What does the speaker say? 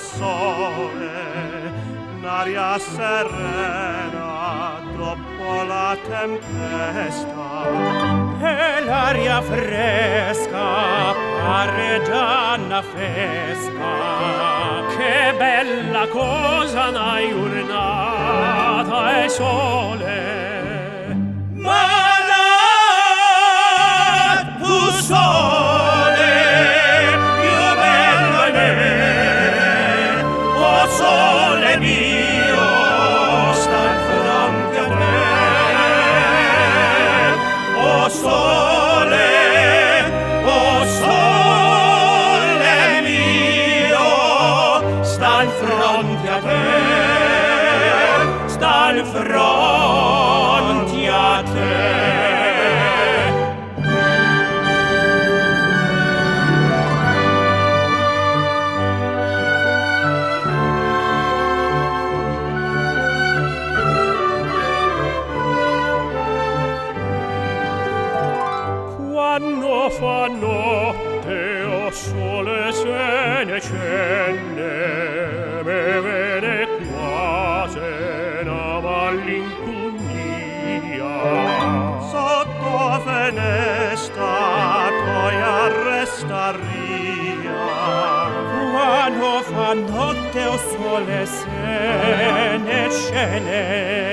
sole, un'aria serena dopo la tempesta, e l'aria fresca pare già una festa. Che bella cosa n'hai giornata e sole, ma tu sole più bello è me, o sole mio sta in fronte a me, o sole mio sta in fronte a te, sta in fronte a te. Quando fa notte o sole se ne scende, me vede quasi una malinconia. sotto finestra poi arresta ria. Quando fa notte o sole se ne scende,